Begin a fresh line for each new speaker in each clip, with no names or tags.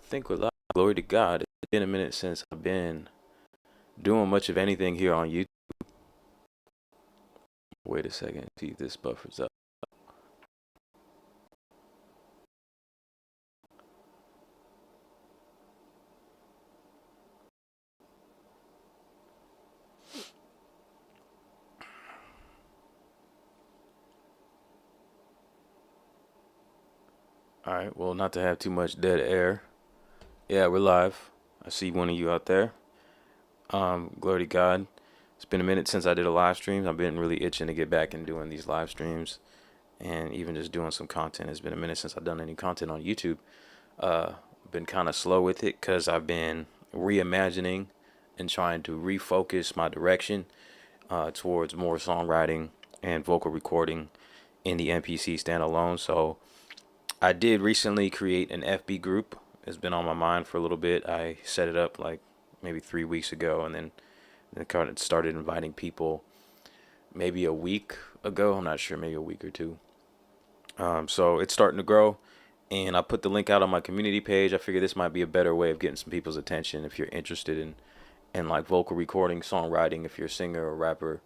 Think we're live. Glory to God. It's been a minute since I've been doing much of anything here on YouTube. Wait a second. See if this buffers up. All right. Well, not to have too much dead air. Yeah, we're live. I see one of you out there. Glory to God. It's been a minute since I did a live stream. I've been really itching to get back and doing these live streams and even just doing some content. It's been a minute since I've done any content on YouTube. Been kind of slow with it because I've been reimagining and trying to refocus my direction towards more songwriting and vocal recording in the MPC standalone. So I did recently create an FB group. It's been on my mind for a little bit. I set it up like maybe 3 weeks ago, and then kind of started inviting people maybe a week ago. I'm not sure, maybe a week or two. So it's starting to grow, and I put the link out on my community page. I figure this might be a better way of getting some people's attention if you're interested in like vocal recording, songwriting, if you're a singer or rapper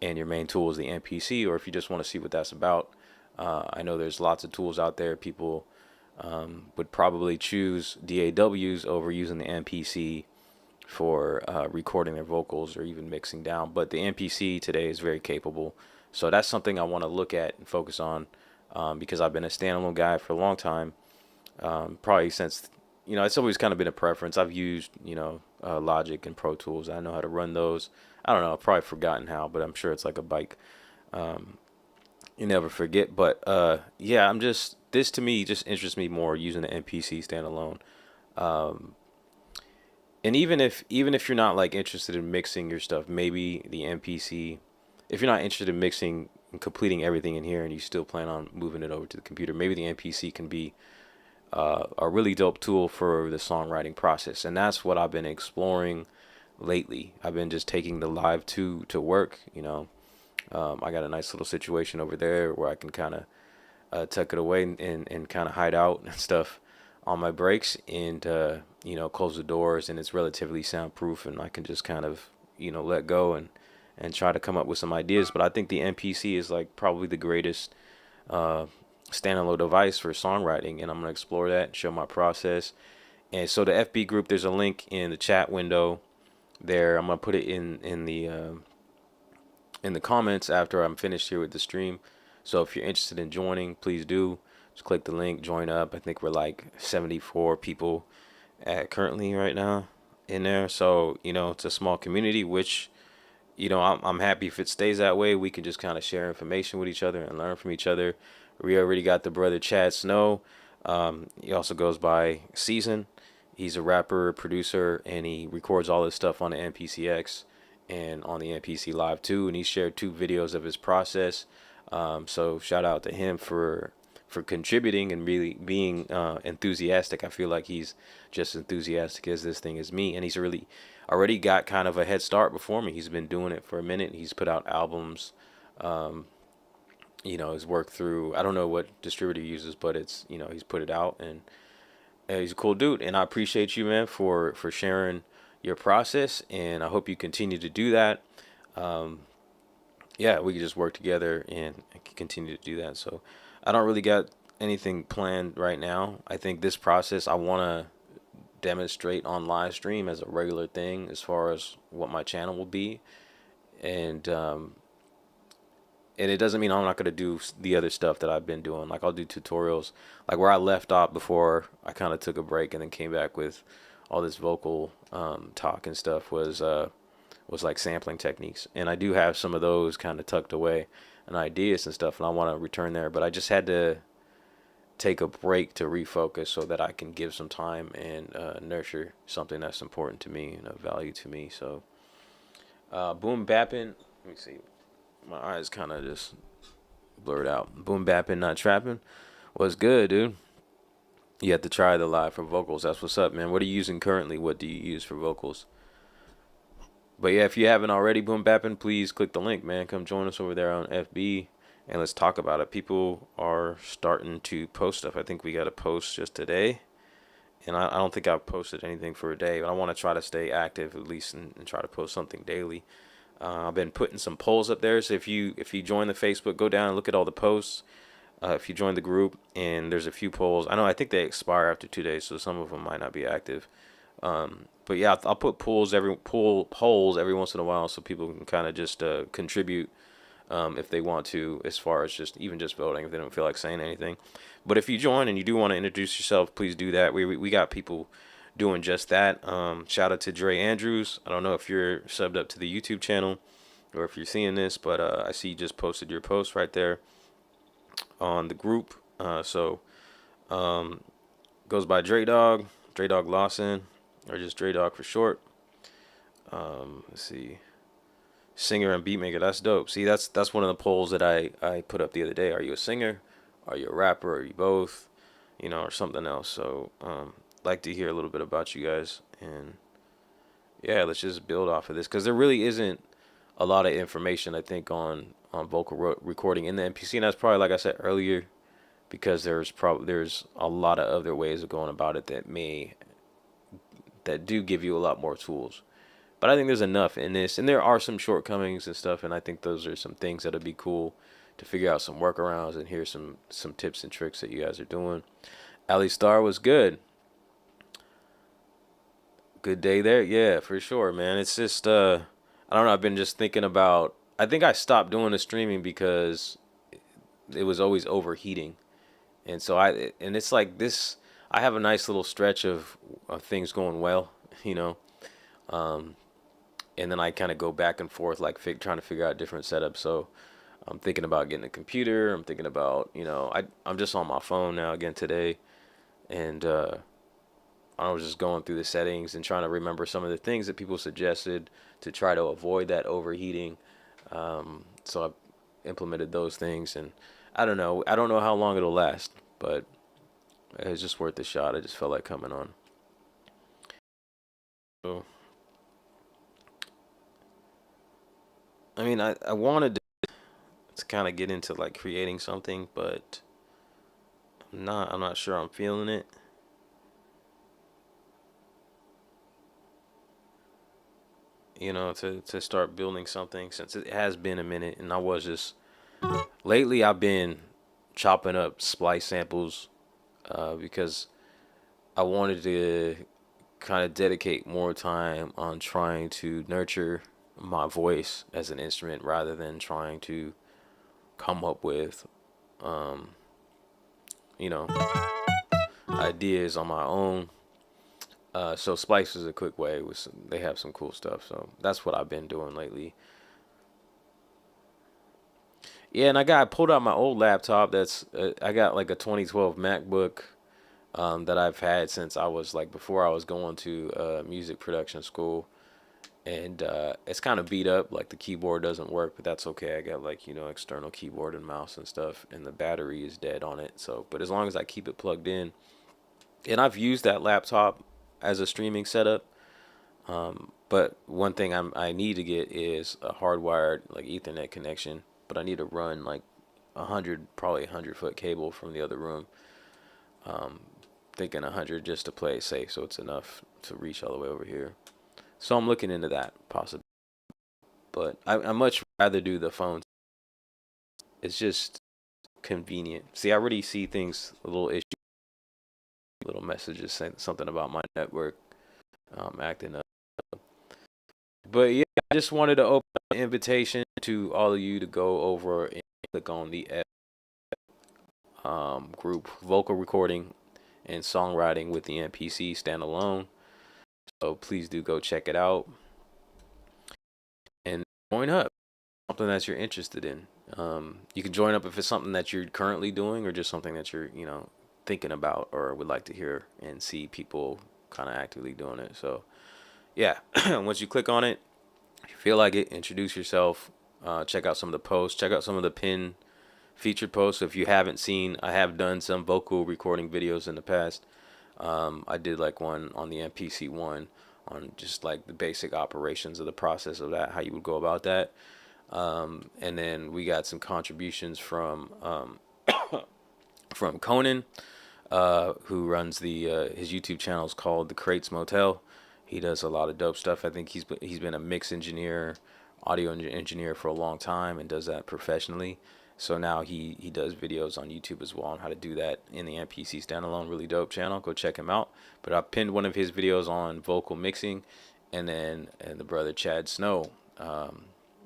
and your main tool is the MPC, or if you just want to see what that's about. I know there's lots of tools out there. People would probably choose DAWs over using the MPC for recording their vocals or even mixing down, but the MPC today is very capable. So that's something I want to look at and focus on, because I've been a standalone guy for a long time, probably since, it's always kind of been a preference. I've used, Logic and Pro Tools. I know how to run those. I don't know, I've probably forgotten how, but I'm sure it's like a bike. You never forget. But yeah, this to me just interests me more using the MPC standalone. And even if you're not like interested in mixing your stuff, maybe the MPC, if you're not interested in mixing and completing everything in here and you still plan on moving it over to the computer, maybe the MPC can be a really dope tool for the songwriting process. And that's what I've been exploring lately. I've been just taking the Live 2 to work. I got a nice little situation over there where I can kind of tuck it away and kind of hide out and stuff on my breaks, and close the doors, and it's relatively soundproof, and I can just kind of let go and try to come up with some ideas. But I think the MPC is like probably the greatest standalone device for songwriting, and I'm gonna explore that and show my process. And so the FB group, there's a link in the chat window there. I'm gonna put it in the comments after I'm finished here with the stream. So if you're interested in joining, please do. Just click the link, join up. I think we're like 74 people currently right now in there. So, it's a small community, which, I'm happy if it stays that way. We can just kind of share information with each other and learn from each other. We already got the brother Chad Snow. He also goes by Season. He's a rapper, producer, and he records all his stuff on the MPCX and on the MPC Live 2. And he shared 2 videos of his process. So shout out to him for contributing and really being enthusiastic. I feel like he's just enthusiastic as this thing is me, and he's really already got kind of a head start before me. He's been doing it for a minute. He's put out albums. He's worked through, I don't know what distributor he uses, but it's, he's put it out, and he's a cool dude. And I appreciate you, man, for sharing your process, and I hope you continue to do that. Yeah, we can just work together and continue to do that. So I don't really got anything planned right now. I think this process I want to demonstrate on live stream as a regular thing as far as what my channel will be. And it doesn't mean I'm not going to do the other stuff that I've been doing. Like I'll do tutorials, like where I left off before I kind of took a break and then came back with all this vocal talk and stuff was like sampling techniques. And I do have some of those kind of tucked away and ideas and stuff, and I want to return there, but I just had to take a break to refocus so that I can give some time and nurture something that's important to me and of value to me. So boom bapping, let me see, my eyes kind of just blurred out. Boom bapping, not trapping. What's good, dude? You have to try the Live for vocals. That's what's up, man. What are you using currently? What do you use for vocals? But yeah, if you haven't already, boom bapping, please click the link, man. Come join us over there on FB and let's talk about it. People are starting to post stuff. I think we got a post just today, and I don't think I've posted anything for a day, but I want to try to stay active at least and try to post something daily. I've been putting some polls up there, so if you join the Facebook, go down and look at all the posts. If you join the group, and there's a few polls. I think they expire after 2 days, so some of them might not be active. But yeah, I'll put polls every once in a while, so people can kind of just contribute if they want to, as far as even just voting if they don't feel like saying anything. But if you join and you do want to introduce yourself, please do that. We got people doing just that. Shout out to Dre Andrews. I don't know if you're subbed up to the YouTube channel or if you're seeing this, but I see you just posted your post right there on the group. So goes by Dre Dog Lawson, or just Dre Dog for short. Let's see, singer and beatmaker. That's dope. See, that's one of the polls that I put up the other day. Are you a singer? Are you a rapper? Are you both? Or something else. So like to hear a little bit about you guys, and yeah, let's just build off of this, because there really isn't a lot of information, I think, on vocal recording in the MPC, and that's probably, like I said earlier, because there's a lot of other ways of going about it that do give you a lot more tools. But I think there's enough in this, and there are some shortcomings and stuff, and I think those are some things that'll be cool to figure out, some workarounds, and hear some tips and tricks that you guys are doing. Ali Star was good. Good day there. Yeah, for sure, man. It's just I don't know, I've been just thinking about, I think I stopped doing the streaming because it was always overheating. And so it's like this, I have a nice little stretch of things going well, you know. And then I kind of go back and forth, like trying to figure out different setups. So I'm thinking about getting a computer. I'm thinking about, I'm just on my phone now again today. And I was just going through the settings and trying to remember some of the things that people suggested to try to avoid that overheating. So I implemented those things, and I don't know how long it'll last, but it's just worth a shot. I just felt like coming on. So, I mean, I wanted to kind of get into like creating something, but I'm not sure I'm feeling it. To start building something, since it has been a minute, and lately I've been chopping up Splice samples because I wanted to kind of dedicate more time on trying to nurture my voice as an instrument rather than trying to come up with ideas on my own. So Splice is a quick way. They have some cool stuff. So that's what I've been doing lately. Yeah, and I pulled out my old laptop. I got like a 2012 MacBook that I've had since I was like before I was going to music production school, and it's kind of beat up. Like the keyboard doesn't work, but that's okay. I got like external keyboard and mouse and stuff, and the battery is dead on it. So, but as long as I keep it plugged in, and I've used that laptop as a streaming setup. But one thing I need to get is a hardwired like Ethernet connection. But I need to run like probably 100-foot cable from the other room. Thinking 100 just to play it safe, so it's enough to reach all the way over here. So I'm looking into that possibly. But I much rather do the phone. It's just convenient. See, I already see things, a little issue, little messages saying something about my network acting up. But yeah, I just wanted to open an invitation to all of you to go over and click on the group, vocal recording and songwriting with the MPC standalone. So please do go check it out and join up. Something that you're interested in. You can join up if it's something that you're currently doing or just something that you're thinking about or would like to hear and see people kind of actively doing it. So yeah, once you click on it, if you feel like it, introduce yourself, check out some of the posts, check out some of the pin featured posts. So if you haven't seen, I have done some vocal recording videos in the past. I did like one on the MPC one on just like the basic operations of the process of that, how you would go about that. And then we got some contributions from from Conan. who runs the his YouTube channel is called The Crates Motel. He does a lot of dope stuff. I think he's been a mix engineer, audio engineer for a long time and does that professionally. So now he does videos on YouTube as well on how to do that in the MPC Standalone. Really dope channel. Go check him out. But I pinned one of his videos on vocal mixing, and then the brother Chad Snow,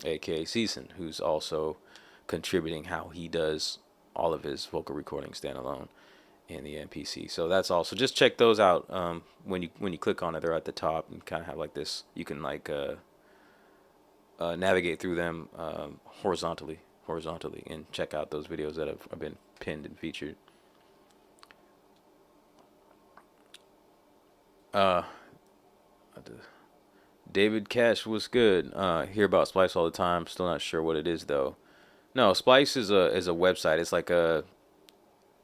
aka Season, who's also contributing how he does all of his vocal recording standalone in the MPC. So that's also, just check those out. When you click on it, they're at the top and kind of have like this. You can like navigate through them horizontally, and check out those videos that have been pinned and featured. David Cash was good. Hear about Splice all the time. Still not sure what it is though. No, Splice is a website. It's like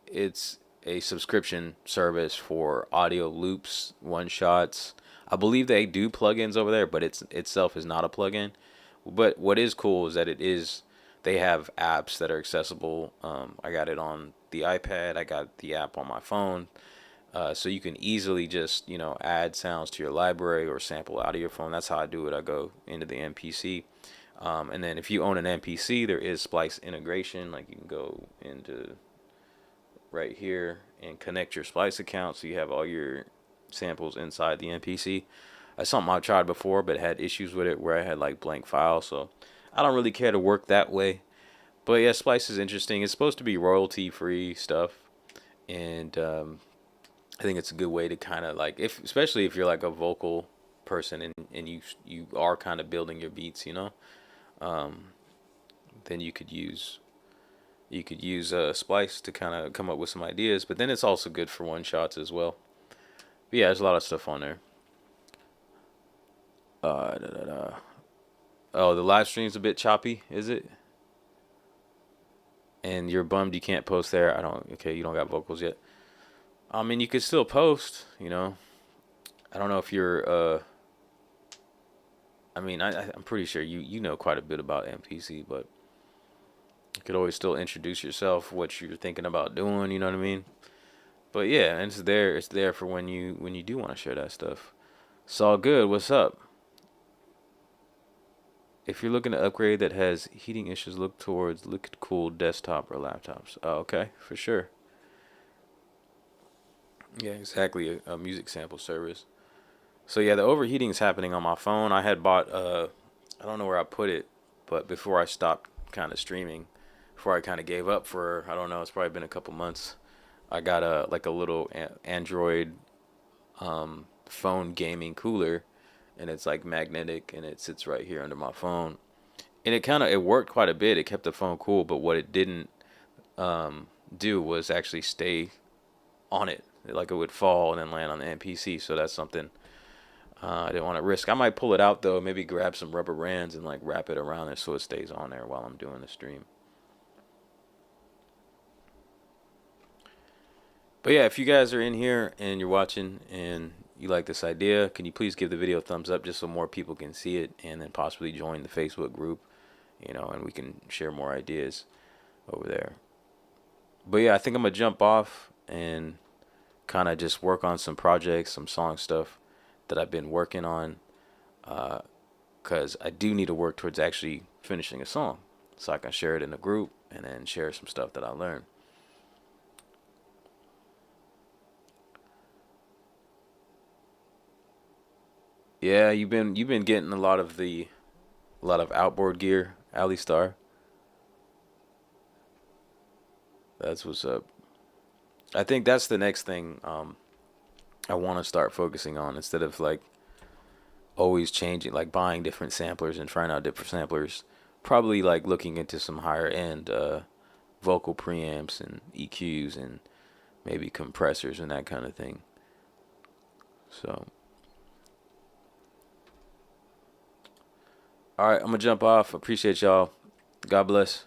it's a subscription service for audio loops, one shots. I believe they do plugins over there, but itself is not a plugin. But what is cool is that they have apps that are accessible. I got it on the iPad. I got the app on my phone. So you can easily just, add sounds to your library or sample out of your phone. That's how I do it. I go into the MPC. And then if you own an MPC, there is Splice integration. Like you can go into right here and connect your Splice account so you have all your samples inside the MPC. That's something I've tried before but had issues with it where I had like blank files. So I don't really care to work that way. But yeah, Splice is interesting. It's supposed to be royalty free stuff. And I think it's a good way to kind of like, especially if you're like a vocal person and you are kind of building your beats, then you could use Splice to kind of come up with some ideas. But then it's also good for one shots as well. But yeah, there's a lot of stuff on there. Oh, the live stream's a bit choppy, is it? And you're bummed you can't post there. Okay, you don't got vocals yet. I mean, you could still post, I don't know if you're, I'm pretty sure you know quite a bit about MPC, but you could always still introduce yourself, what you're thinking about doing, you know what I mean? But yeah, and it's there for when you do want to share that stuff. It's all good. What's up? If you're looking to upgrade that has heating issues, look towards liquid cooled desktop or laptops. Oh, okay, for sure. Yeah, exactly. A music sample service. So yeah, the overheating is happening on my phone. I had bought I don't know where I put it, but before I stopped kind of streaming, before I kind of gave up for, I don't know, it's probably been a couple months, I got a little Android phone gaming cooler, and it's like magnetic, and it sits right here under my phone, and it worked quite a bit. It kept the phone cool, but what it didn't do was actually stay on it. Like it would fall and then land on the MPC. So that's something I didn't want to risk. I might pull it out though, maybe grab some rubber bands and like wrap it around it so it stays on there while I'm doing the stream. But yeah, if you guys are in here and you're watching and you like this idea, can you please give the video a thumbs up just so more people can see it, and then possibly join the Facebook group, and we can share more ideas over there. But yeah, I think I'm gonna jump off and kind of just work on some projects, some song stuff that I've been working on, because I do need to work towards actually finishing a song so I can share it in the group and then share some stuff that I learned. Yeah, you've been getting a lot of outboard gear, Ali Star. That's what's up. I think that's the next thing I want to start focusing on, instead of like always changing, like buying different samplers and trying out different samplers. Probably like looking into some higher end vocal preamps and EQs and maybe compressors and that kind of thing. So, all right, I'm gonna jump off. Appreciate y'all. God bless.